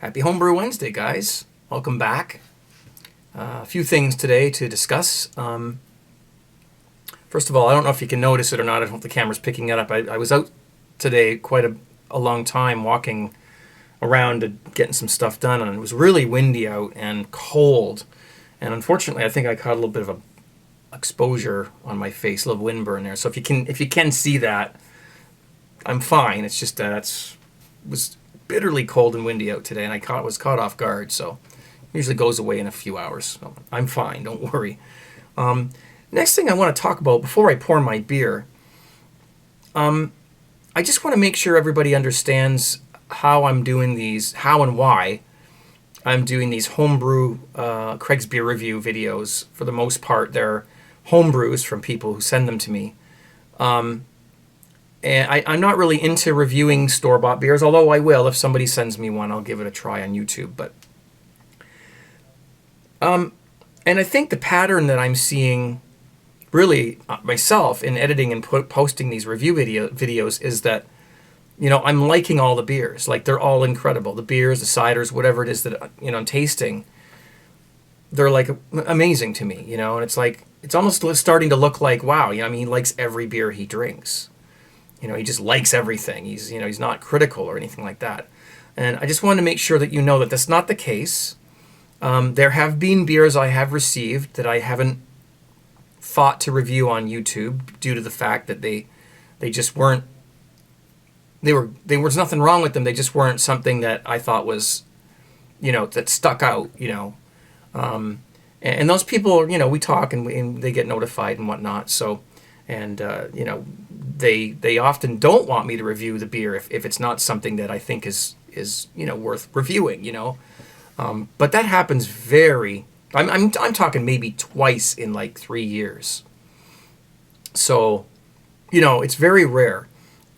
Happy Homebrew Wednesday, guys. Welcome back. A few things today to discuss. First of all, I don't know if you can notice it or not. I don't know if the camera's picking it up. I was out today quite a long time walking around and getting some stuff done, and it was really windy out and cold. And unfortunately, I think I caught a little bit of a exposure on my face, a little windburn there. So if you can see that, I'm fine. It's just that it was bitterly cold and windy out today, and I was caught off guard. So it usually goes away in a few hours. So I'm fine. Don't worry. Next thing I want to talk about before I pour my beer, I just want to make sure everybody understands how I'm doing these, how and why I'm doing these homebrew Craig's Beer Review videos. For the most part, they're homebrews from people who send them to me. And I'm not really into reviewing store-bought beers, although I will. If somebody sends me one, I'll give it a try on YouTube. But and I think the pattern that I'm seeing really myself in editing and posting these review videos is that, you know, I'm liking all the beers. Like, they're all incredible. The beers, the ciders, whatever it is that, you know, I'm tasting, they're like amazing to me, you know. And it's like, it's almost starting to look like, wow, you know, I mean, he likes every beer he drinks. You know, he just likes everything. He's not critical or anything like that. And I just wanted to make sure that you know that that's not the case. There have been beers I have received that I haven't thought to review on YouTube due to the fact that they just weren't. There was nothing wrong with them. They just weren't something that I thought was, you know, that stuck out. You know, and those people, you know, we talk and they get notified and whatnot. So, and you know, they often don't want me to review the beer if it's not something that I think is you know, worth reviewing. You know. But that happens I'm talking maybe twice in like 3 years. So, you know, it's very rare.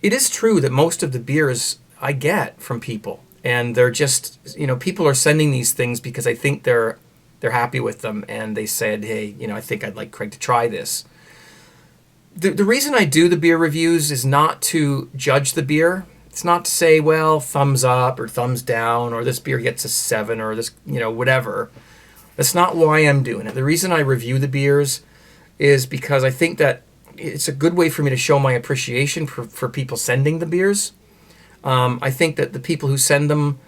It is true that most of the beers I get from people, and they're just, you know, people are sending these things because I think they're happy with them, and they said, hey, you know, I think I'd like Craig to try this. The reason I do the beer reviews is not to judge the beer. It's not to say, well, thumbs up or thumbs down, or this beer gets a 7, or this, you know, whatever. That's not why I'm doing it. The reason I review the beers is because I think that it's a good way for me to show my appreciation for people sending the beers. I think that the people who send them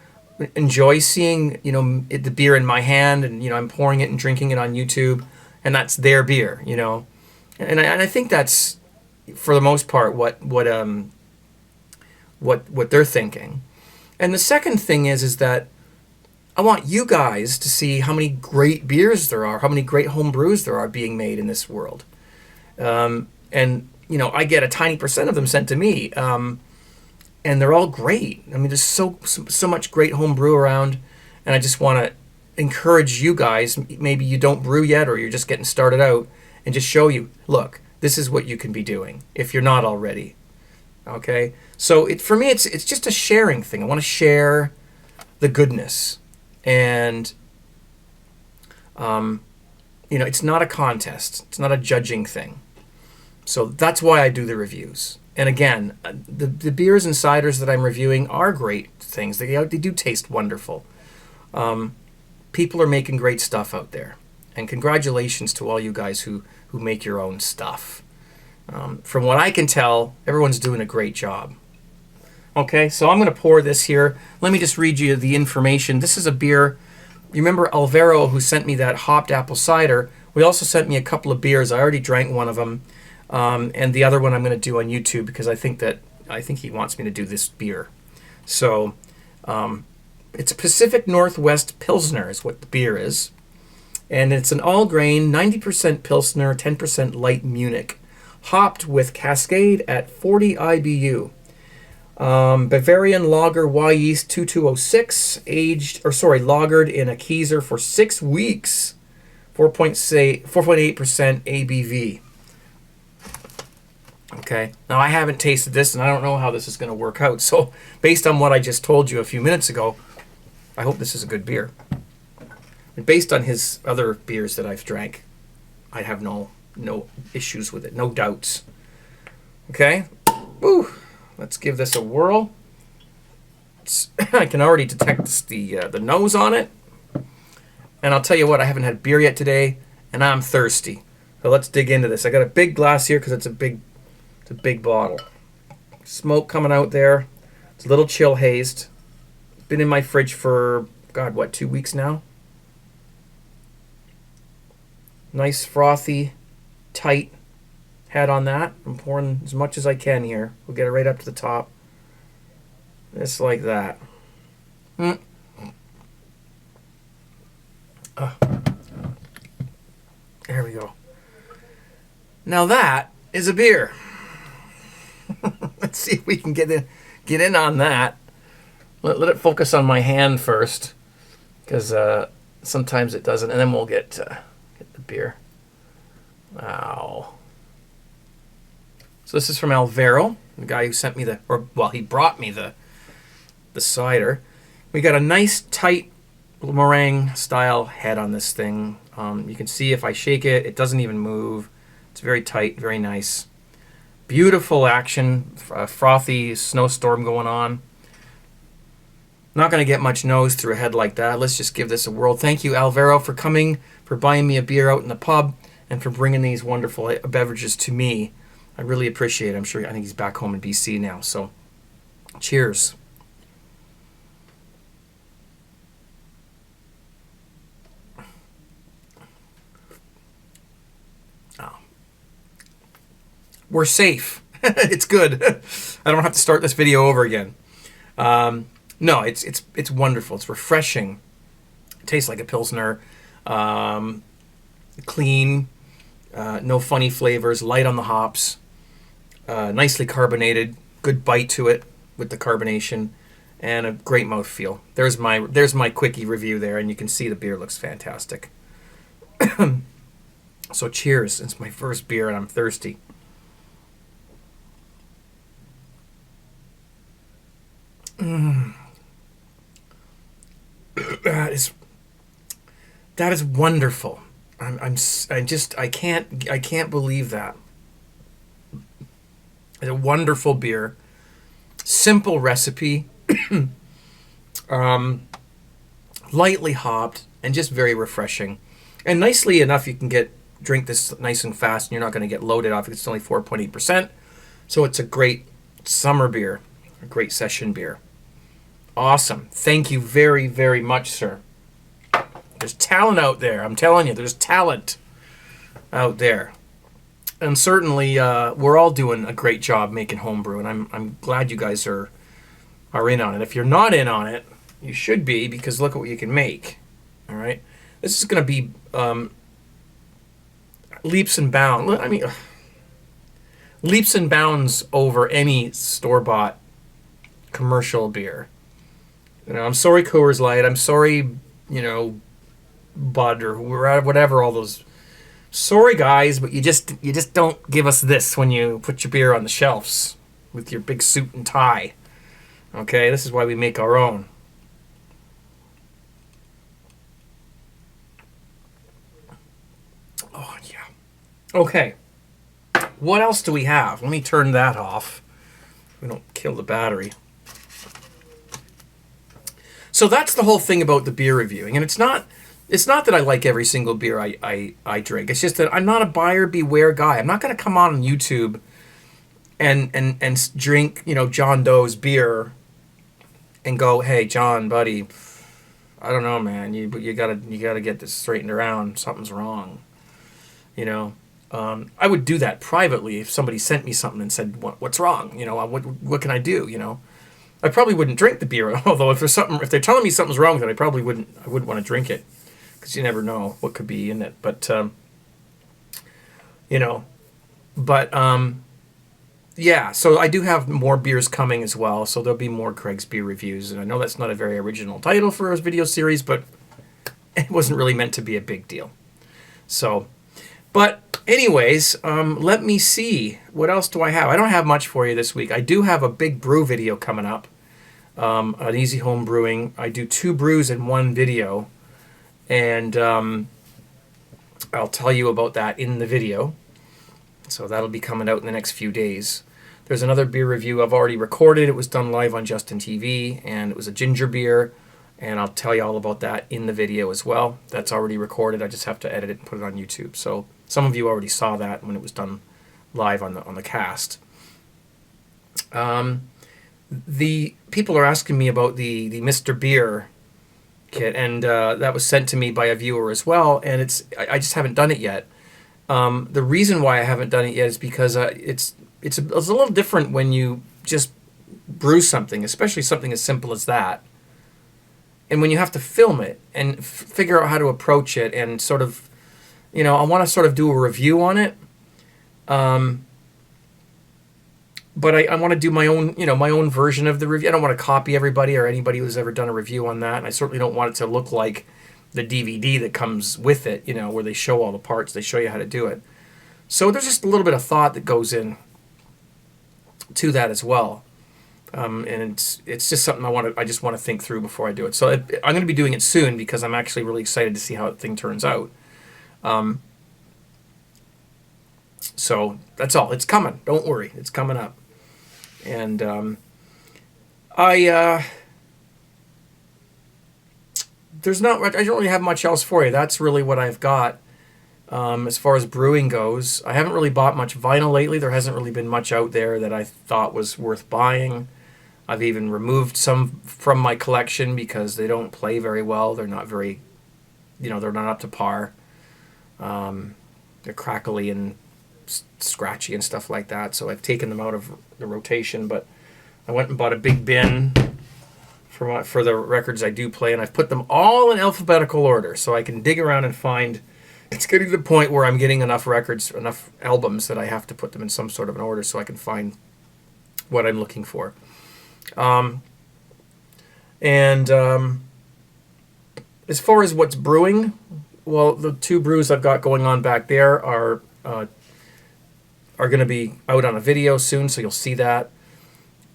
enjoy seeing, you know, the beer in my hand, and, you know, I'm pouring it and drinking it on YouTube, and that's their beer, you know. And I think that's, for the most part, what they're thinking. And the second thing is that I want you guys to see how many great beers there are, how many great home brews there are being made in this world. And, you know, I get a tiny percent of them sent to me, and they're all great. I mean, there's so much great home brew around, and I just want to encourage you guys. Maybe you don't brew yet, or you're just getting started out, and just show you, look, this is what you can be doing if you're not already. Okay? So for me, it's just a sharing thing. I want to share the goodness. And, you know, it's not a contest. It's not a judging thing. So that's why I do the reviews. And again, the beers and ciders that I'm reviewing are great things. They do taste wonderful. People are making great stuff out there. And congratulations to all you guys who make your own stuff. From what I can tell, everyone's doing a great job. Okay, so I'm going to pour this here. Let me just read you the information. This is a beer. You remember Alvaro, who sent me that hopped apple cider? We also sent me a couple of beers. I already drank one of them, and the other one I'm going to do on YouTube because I think he wants me to do this beer. So it's a Pacific Northwest Pilsner is what the beer is, and it's an all-grain 90% Pilsner, 10% light Munich, hopped with Cascade at 40 IBU. Bavarian Lager Y Yeast 2206, lagered in a Kieser for 6 weeks, 4.8% ABV. Okay, now I haven't tasted this, and I don't know how this is going to work out. So, based on what I just told you a few minutes ago, I hope this is a good beer. And based on his other beers that I've drank, I have no issues with it, no doubts. Okay, woo. Let's give this a whirl. I can already detect the nose on it. And I'll tell you what, I haven't had beer yet today, and I'm thirsty. So let's dig into this. I got a big glass here because it's a big bottle. Smoke coming out there. It's a little chill hazed. Been in my fridge for, God, what, 2 weeks now? Nice frothy, tight head on that. I'm pouring as much as I can here. We'll get it right up to the top. Just like that. There we go. Now that is a beer. Let's see if we can get in on that. Let it focus on my hand first, because sometimes it doesn't, and then we'll get the beer. Wow. So this is from Alvaro, the guy who sent me he brought me the cider. We got a nice tight meringue style head on this thing. You can see if I shake it, it doesn't even move. It's very tight, very nice. Beautiful action, frothy snowstorm going on. Not going to get much nose through a head like that. Let's just give this a whirl. Thank you, Alvaro, for coming, for buying me a beer out in the pub, and for bringing these wonderful beverages to me. I really appreciate it. I think he's back home in BC now. So, cheers. Oh. We're safe. It's good. I don't have to start this video over again. No, it's wonderful. It's refreshing. It tastes like a Pilsner. Clean. No funny flavors. Light on the hops. Nicely carbonated. Good bite to it with the carbonation. And a great mouthfeel. There's my quickie review there, and you can see the beer looks fantastic. So cheers. It's my first beer, and I'm thirsty. That is wonderful. I can't believe that. It's a wonderful beer. Simple recipe. Lightly hopped and just very refreshing. And nicely enough, you can drink this nice and fast, and you're not going to get loaded off. It's only 4.8%. So it's a great summer beer, a great session beer. Awesome. Thank you very, very much, sir. There's talent out there. I'm telling you, there's talent out there. And certainly, we're all doing a great job making homebrew, and I'm glad you guys are in on it. If you're not in on it, you should be, because look at what you can make. All right? This is going to be leaps and bounds. I mean, leaps and bounds over any store-bought commercial beer. I'm sorry, Coors Light. I'm sorry, Bud or whatever, all those. Sorry, guys, but you just don't give us this when you put your beer on the shelves with your big suit and tie. Okay, this is why we make our own. Oh, yeah. Okay. What else do we have? Let me turn that off. We don't kill the battery. So that's the whole thing about the beer reviewing. And it's not that I like every single beer I drink. It's just that I'm not a buyer beware guy. I'm not going to come on YouTube and drink, John Doe's beer and go, "Hey, John, buddy, I don't know, man. You gotta get this straightened around. Something's wrong." I would do that privately if somebody sent me something and said, "What's wrong? What can I do?" I probably wouldn't drink the beer. Although if they're telling me something's wrong with it, I wouldn't want to drink it, because you never know what could be in it. But yeah. So I do have more beers coming as well. So there'll be more Craig's beer reviews, and I know that's not a very original title for a video series, but it wasn't really meant to be a big deal. So, but anyways, let me see. What else do I have? I don't have much for you this week. I do have a big brew video coming up. An Easy Home Brewing. I do 2 brews in 1 video. And I'll tell you about that in the video. So that'll be coming out in the next few days. There's another beer review I've already recorded. It was done live on Justin TV, and it was a ginger beer, and I'll tell you all about that in the video as well. That's already recorded. I just have to edit it and put it on YouTube. So some of you already saw that when it was done live on the cast. The people are asking me about the Mr. Beer kit, and that was sent to me by a viewer as well, and I just haven't done it yet. The reason why I haven't done it yet is because it's a little different when you just brew something, especially something as simple as that. And when you have to film it and figure out how to approach it and sort of, I want to sort of do a review on it. But I want to do my own, my own version of the review. I don't want to copy everybody or anybody who's ever done a review on that. And I certainly don't want it to look like the DVD that comes with it, where they show all the parts, they show you how to do it. So there's just a little bit of thought that goes in to that as well. And it's just something I just want to think through before I do it. So I'm going to be doing it soon because I'm actually really excited to see how the thing turns out. So that's all. It's coming. Don't worry. It's coming up. And there's not much. I don't really have much else for you. That's really what I've got. As far as brewing goes, I haven't really bought much vinyl lately. There hasn't really been much out there that I thought was worth buying. I've even removed some from my collection because they don't play very well. They're not very, they're not up to par. They're crackly and scratchy and stuff like that. So I've taken them out of the rotation. But I went and bought a big bin for the records I do play, and I've put them all in alphabetical order so I can dig around and find. It's getting to the point where I'm getting enough records, enough albums that I have to put them in some sort of an order so I can find what I'm looking for. As far as what's brewing, well, the two brews I've got going on back there are going to be out on a video soon, so you'll see that.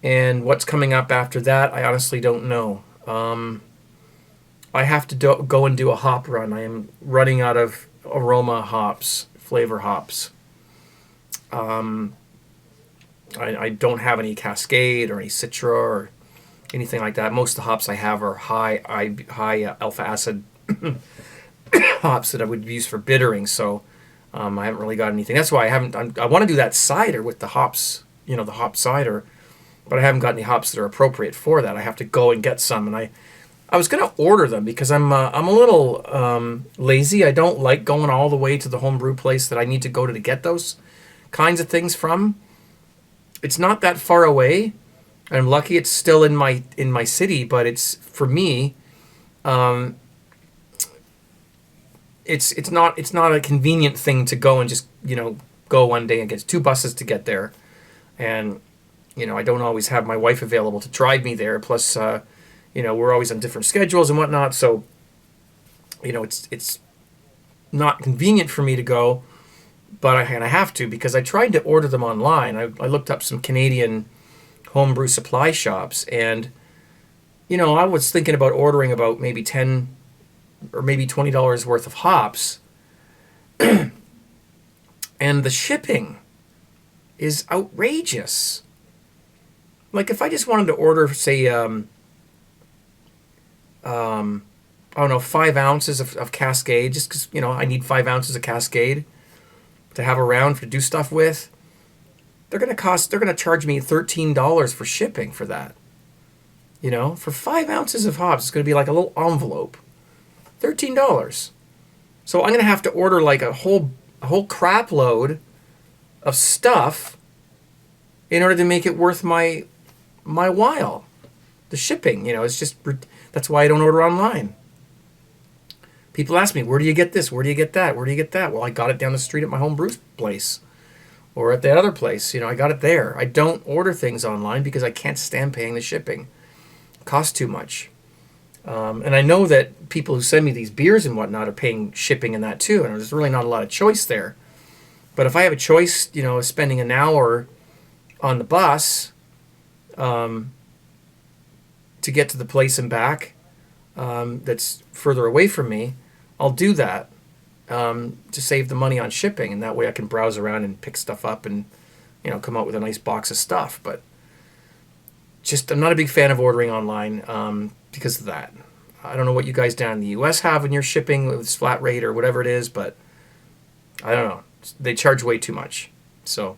And what's coming up after that, I honestly don't know. I have to go and do a hop run. I am running out of aroma hops, flavor hops. I don't have any Cascade or any Citra or anything like that. Most of the hops I have are high alpha acid hops that I would use for bittering. So I haven't really got anything. That's why I want to do that cider with the hops, the hop cider, but I haven't got any hops that are appropriate for that. I have to go and get some, and I was going to order them because I'm a little lazy. I don't like going all the way to the homebrew place that I need to go to get those kinds of things from. It's not that far away. I'm lucky it's still in my city, but it's for me. It's not a convenient thing to go and just go one day and get 2 buses to get there, and I don't always have my wife available to drive me there. Plus, we're always on different schedules and whatnot, so it's not convenient for me to go, but I have to because I tried to order them online. I looked up some Canadian homebrew supply shops, and I was thinking about ordering about maybe $10 or maybe $20 worth of hops, and the shipping is outrageous. Like if I just wanted to order, say, I don't know, 5 ounces of Cascade, just because I need 5 ounces of Cascade to have around to do stuff with. They're going to charge me $13 for shipping for that. For 5 ounces of hops, it's going to be like a little envelope. $13. So I'm going to have to order like a whole crap load of stuff in order to make it worth my while. The shipping, it's just, that's why I don't order online. People ask me, where do you get this? Where do you get that? Where do you get that? Well, I got it down the street at my home brew place. Or at that other place, I got it there. I don't order things online because I can't stand paying the shipping. It costs too much. And I know that people who send me these beers and whatnot are paying shipping and that too, and there's really not a lot of choice there. But if I have a choice, spending an hour on the bus to get to the place and back that's further away from me, I'll do that to save the money on shipping, and that way I can browse around and pick stuff up and come out with a nice box of stuff. But just I'm not a big fan of ordering online because of that. I don't know what you guys down in the U.S. have when you're shipping with this flat rate or whatever it is, but I don't know. They charge way too much. So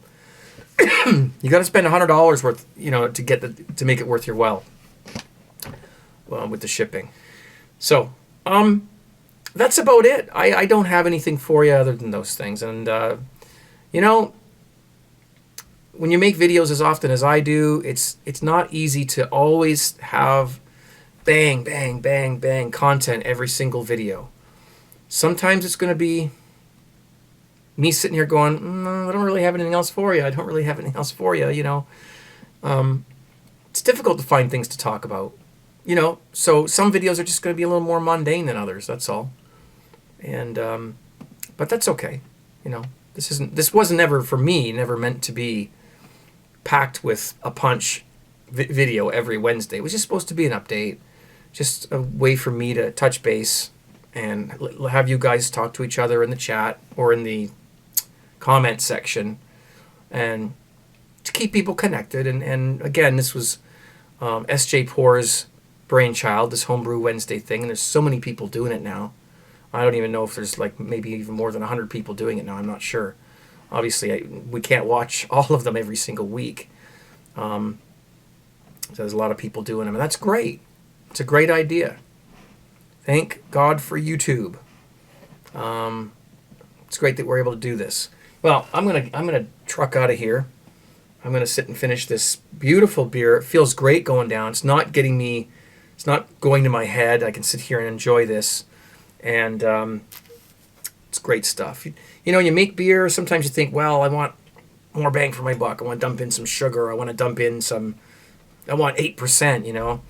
you got to spend $100 worth, to make it worth your while with the shipping. So that's about it. I don't have anything for you other than those things. And when you make videos as often as I do, it's not easy to always have bang, bang, bang, bang content every single video. Sometimes it's going to be me sitting here going, I don't really have anything else for you. I don't really have anything else for you, It's difficult to find things to talk about, So some videos are just going to be a little more mundane than others, that's all. And but that's okay. This wasn't ever, for me, never meant to be packed with a punch video every Wednesday. It was just supposed to be an update. Just a way for me to touch base and have you guys talk to each other in the chat or in the comment section, and to keep people connected. And again, this was S.J. Poor's brainchild, this Homebrew Wednesday thing, and there's so many people doing it now. I don't even know if there's maybe even more than 100 people doing it now. I'm not sure. Obviously, we can't watch all of them every single week. So there's a lot of people doing them, and that's great. It's a great idea. Thank God for YouTube. It's great that we're able to do this. Well, I'm gonna truck out of here. I'm gonna sit and finish this beautiful beer. It feels great going down. It's not going to my head. I can sit here and enjoy this, and it's great stuff. You make beer. Sometimes you think, well, I want more bang for my buck. I want to dump in some sugar. I want to dump in I want 8%.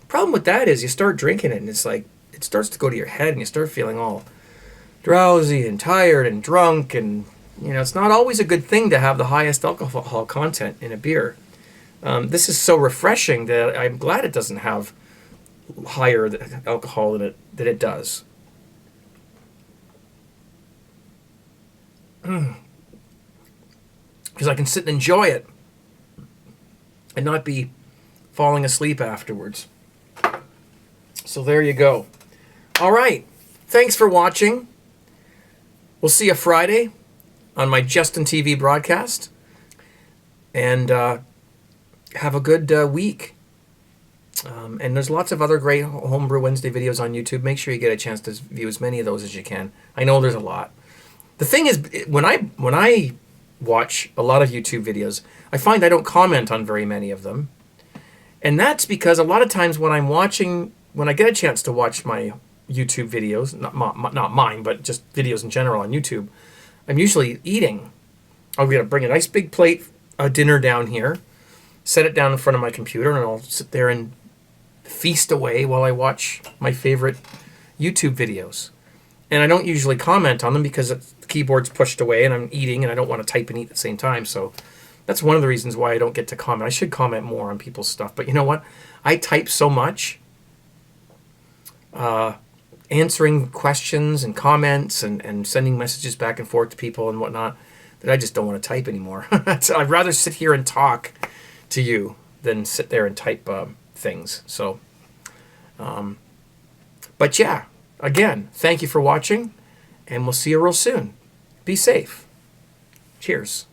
Problem with that is you start drinking it, and it's like it starts to go to your head, and you start feeling all drowsy and tired and drunk, and it's not always a good thing to have the highest alcohol content in a beer. This is so refreshing that I'm glad it doesn't have higher alcohol in it than it does. Because I can sit and enjoy it and not be falling asleep afterwards. So there you go. All right. Thanks for watching. We'll see you Friday on my Justin TV broadcast. And have a good week. And there's lots of other great Homebrew Wednesday videos on YouTube. Make sure you get a chance to view as many of those as you can. I know there's a lot. The thing is, when I watch a lot of YouTube videos, I find I don't comment on very many of them. And that's because a lot of times when I get a chance to watch my YouTube videos, not mine, but just videos in general on YouTube, I'm usually eating. I'm going to bring a nice big plate of dinner down here, set it down in front of my computer, and I'll sit there and feast away while I watch my favorite YouTube videos. And I don't usually comment on them because the keyboard's pushed away and I'm eating and I don't want to type and eat at the same time. So that's one of the reasons why I don't get to comment. I should comment more on people's stuff. But you know what? I type so much, answering questions and comments and sending messages back and forth to people and whatnot, that I just don't want to type anymore. I'd rather sit here and talk to you than sit there and type things. So, but yeah, again, thank you for watching, and we'll see you real soon. Be safe. Cheers.